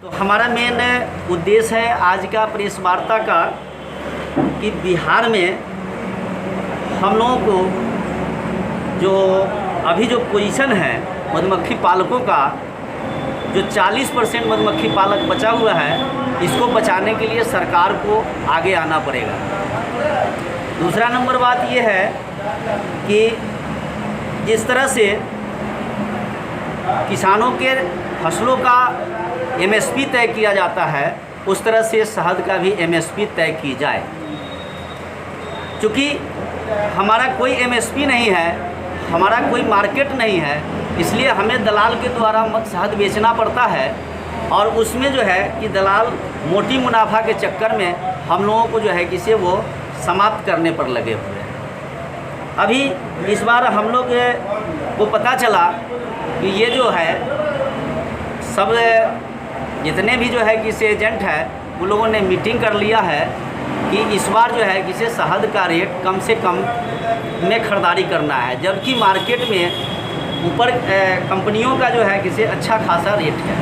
तो हमारा मेन उद्देश्य है आज का प्रेस वार्ता का कि बिहार में हम लोगों को जो अभी जो पोजीशन है मधुमक्खी पालकों का, जो 40% मधुमक्खी पालक बचा हुआ है, इसको बचाने के लिए सरकार को आगे आना पड़ेगा। दूसरा नंबर बात यह है कि जिस तरह से किसानों के फसलों का एमएसपी तय किया जाता है, उस तरह से शहद का भी एमएसपी तय की जाए। क्योंकि हमारा कोई एमएसपी नहीं है, हमारा कोई मार्केट नहीं है, इसलिए हमें दलाल के द्वारा शहद बेचना पड़ता है। और उसमें जो है कि दलाल मोटी मुनाफा के चक्कर में हम लोगों को जो है कि से वो समाप्त करने पर लगे हुए हैं। अभी इस बार हम लोग को पता चला कि ये जो है सब जितने भी जो है कि से एजेंट है, वो लोगों ने मीटिंग कर लिया है कि इस बार जो है कि से शहद का रेट कम से कम में खरीदारी करना है, जबकि मार्केट में ऊपर कंपनियों का जो है कि से अच्छा खासा रेट है।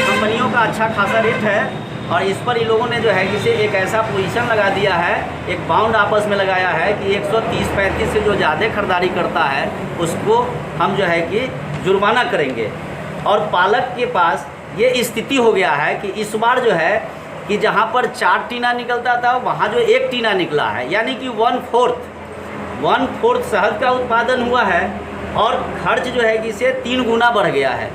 कंपनियों का अच्छा खासा रेट है और इस पर इन लोगों ने जो है कि से एक ऐसा पोजीशन लगा दिया है, एक बाउंड आपस में लगाया है कि 130-35 से जो ज़्यादा खरीदारी करता है उसको हम जो है कि जुर्माना करेंगे। और पालक के पास ये स्थिति हो गया है कि इस बार जो है कि जहाँ पर 4 टीना निकलता था वहाँ जो 1 टीना निकला है, यानी कि 1/4 शहद का उत्पादन हुआ है और खर्च जो है कि इसे 3 गुना बढ़ गया है।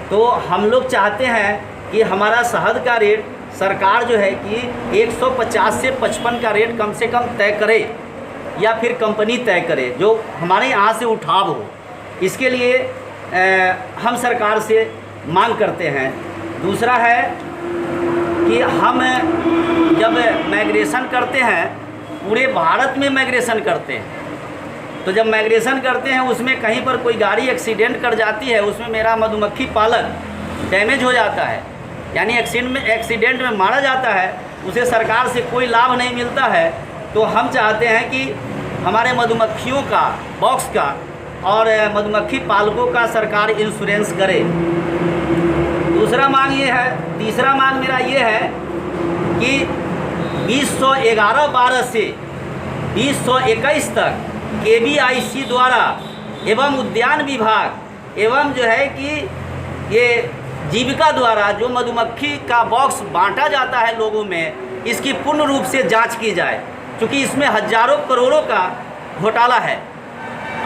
तो हम लोग चाहते हैं कि हमारा शहद का रेट सरकार जो है कि 150 से 55 का रेट कम से कम तय करे, या फिर कंपनी तय करे जो हमारे यहाँ से उठाव हो। इसके लिए हम सरकार से मांग करते हैं। दूसरा है कि हम जब माइग्रेशन करते हैं, पूरे भारत में माइग्रेशन करते हैं, तो जब माइग्रेशन करते हैं उसमें कहीं पर कोई गाड़ी एक्सीडेंट कर जाती है, उसमें मेरा मधुमक्खी पालक डैमेज हो जाता है, यानी एक्सीडेंट में मारा जाता है, उसे सरकार से कोई लाभ नहीं मिलता है। तो हम चाहते हैं कि हमारे मधुमक्खियों का बॉक्स का और मधुमक्खी पालकों का सरकार इंश्योरेंस करे। दूसरा मांग ये है, तीसरा मांग मेरा ये है कि 2011-12 से 2021 तक KVIC द्वारा एवं उद्यान विभाग एवं जो है कि ये जीविका द्वारा जो मधुमक्खी का बॉक्स बांटा जाता है लोगों में, इसकी पूर्ण रूप से जांच की जाए, क्योंकि इसमें हजारों करोड़ों का घोटाला है।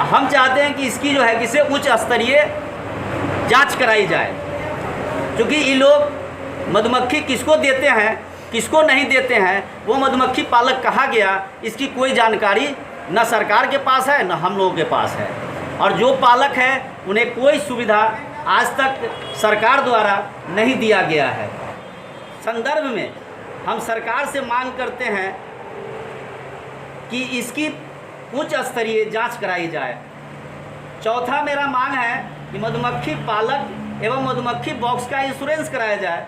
हम चाहते हैं कि इसकी जो है कि से उच्च स्तरीय जांच कराई जाए, क्योंकि ये लोग मधुमक्खी किसको देते हैं किसको नहीं देते हैं, वो मधुमक्खी पालक कहाँ गया, इसकी कोई जानकारी न सरकार के पास है न हम लोगों के पास है। और जो पालक है उन्हें कोई सुविधा आज तक सरकार द्वारा नहीं दिया गया है। संदर्भ में हम सरकार से मांग करते हैं कि इसकी उच्च स्तरीय जांच कराई जाए। चौथा मेरा मांग है कि मधुमक्खी पालक एवं मधुमक्खी बॉक्स का इंश्योरेंस कराया जाए।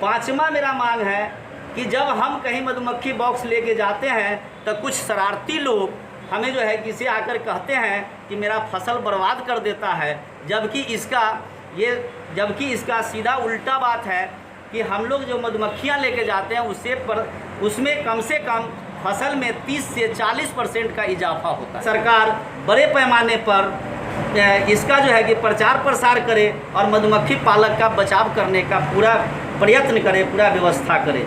पांचवा मेरा मांग है कि जब हम कहीं मधुमक्खी बॉक्स लेके जाते हैं तो कुछ शरारती लोग हमें जो है किसी आकर कहते हैं कि मेरा फसल बर्बाद कर देता है, जबकि इसका सीधा उल्टा बात है कि हम लोग जो मधुमक्खियाँ लेके जाते हैं उसमें कम से कम फसल में 30 से 40% का इजाफा होता है। सरकार बड़े पैमाने पर इसका जो है कि प्रचार प्रसार करे और मधुमक्खी पालक का बचाव करने का पूरा प्रयत्न करे, पूरा व्यवस्था करे।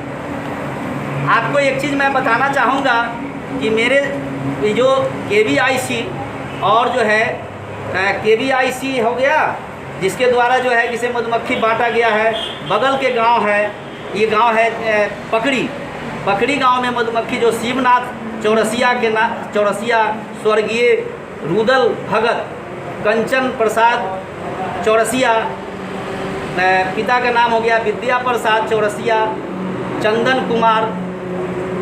आपको एक चीज़ मैं बताना चाहूँगा कि मेरे जो KVIC और जो है KVIC हो गया, जिसके द्वारा जो है किसे मधुमक्खी बांटा गया है, बगल के गांव है, ये गांव है पकड़ी गांव में मधुमक्खी जो शिवनाथ चौरसिया स्वर्गीय रुदल भगत, कंचन प्रसाद चौरसिया, पिता का नाम हो गया विद्या प्रसाद चौरसिया, चंदन कुमार,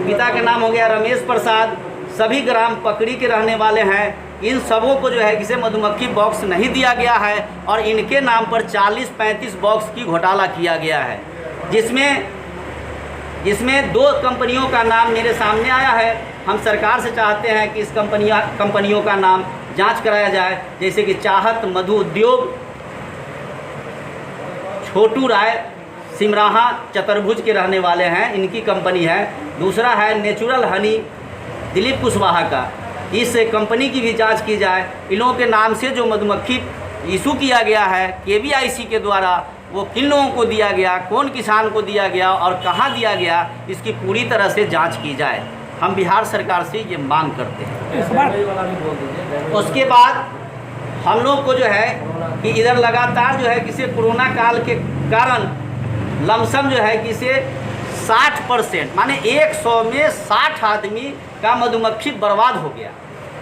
पिता का नाम हो गया रमेश प्रसाद, सभी ग्राम पकड़ी के रहने वाले हैं। इन सबों को जो है किसे मधुमक्खी बॉक्स नहीं दिया गया है और इनके नाम पर 40-35 बॉक्स की घोटाला किया गया है, जिसमें 2 कंपनियों का नाम मेरे सामने आया है। हम सरकार से चाहते हैं कि इस कंपनियों का नाम जांच कराया जाए। जैसे कि चाहत मधु उद्योग, छोटू राय सिमराहा चतुर्भुज के रहने वाले हैं, इनकी कंपनी है। दूसरा है नेचुरल हनी दिलीप कुशवाहा का, इस कंपनी की भी जांच की जाए। इन लोगों के नाम से जो मधुमक्खी इशू किया गया है KVIC के द्वारा, वो किन लोगों को दिया गया, कौन किसान को दिया गया और कहाँ दिया गया, इसकी पूरी तरह से जांच की जाए। हम बिहार सरकार से ये मांग करते हैं। उसके बाद हम लोग को जो है कि इधर लगातार जो है किसी कोरोना काल के कारण लमसम जो है कि से 60% माने 100 में 60 आदमी का मधुमक्खी बर्बाद हो गया।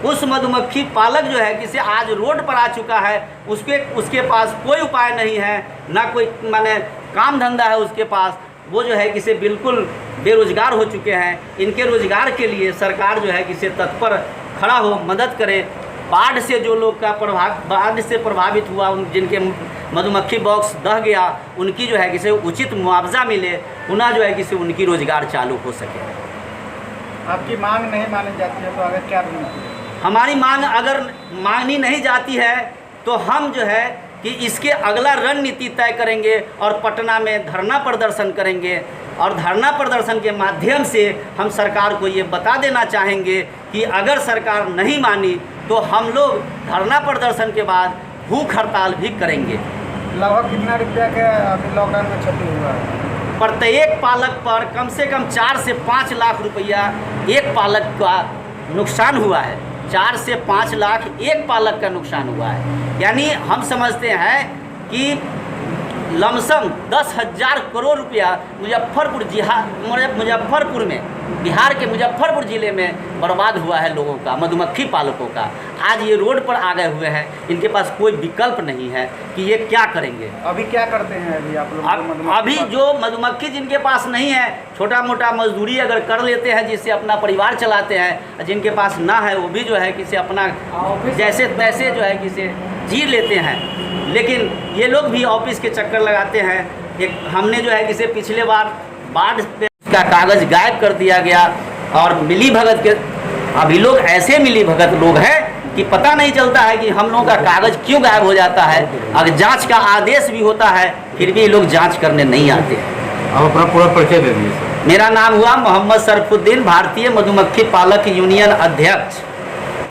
उस मधुमक्खी पालक जो है कि आज रोड पर आ चुका है, उसके पास कोई उपाय नहीं है, ना कोई माने काम धंधा है उसके पास। वो जो है कि बिल्कुल बेरोजगार हो चुके हैं। इनके रोजगार के लिए सरकार जो है कि तत्पर खड़ा हो, मदद करे। बाढ़ से जो लोग का बाढ़ से प्रभावित हुआ, जिनके मधुमक्खी बॉक्स दह गया, उनकी जो है कि उचित मुआवजा मिले, पुनः जो है कि उनकी रोजगार चालू हो सके। आपकी मांग नहीं मानी जाती है तो आगे क्या रणनीति? हमारी मांग अगर मांगनी नहीं जाती है तो हम जो है कि इसके अगला रणनीति तय करेंगे और पटना में धरना प्रदर्शन करेंगे। और धरना प्रदर्शन के माध्यम से हम सरकार को ये बता देना चाहेंगे कि अगर सरकार नहीं मानी तो हम लोग धरना प्रदर्शन के बाद भूख हड़ताल भी करेंगे। लगभग कितना रुपया के अभी लॉकडाउन में क्षति हुआ है? प्रत्येक पालक पर कम से कम 4 से 5 लाख रुपया एक पालक का नुकसान हुआ है। 4 से 5 लाख एक पालक का नुकसान हुआ है। यानी हम समझते हैं कि लमसम 10,000 करोड़ रुपया मुजफ्फरपुर में, बिहार के मुजफ्फरपुर ज़िले में बर्बाद हुआ है लोगों का, मधुमक्खी पालकों का। आज ये रोड पर आ गए हुए हैं, इनके पास कोई विकल्प नहीं है कि ये क्या करेंगे। अभी क्या करते हैं अभी आप लोग? अभी जो मधुमक्खी जिनके पास नहीं है, छोटा मोटा मजदूरी अगर कर लेते हैं जिससे अपना परिवार चलाते हैं। जिनके पास ना है वो भी जो है कि अपना जैसे तैसे जो है कि जी लेते हैं। लेकिन ये लोग भी ऑफिस के चक्कर लगाते हैं। एक हमने जो है कि पिछले बार बाढ़ पे का कागज़ गायब कर दिया गया और मिली भगत के, अभी लोग ऐसे मिली भगत लोग हैं कि पता नहीं चलता है कि हम लोगों का कागज़ क्यों गायब हो जाता है। अगर जांच का आदेश भी होता है फिर भी ये लोग जांच करने नहीं आते हैं। आप अपना पूरा परिचय दे दीजिए। मेरा नाम हुआ मोहम्मद सरफुद्दीन, भारतीय मधुमक्खी पालक यूनियन अध्यक्ष।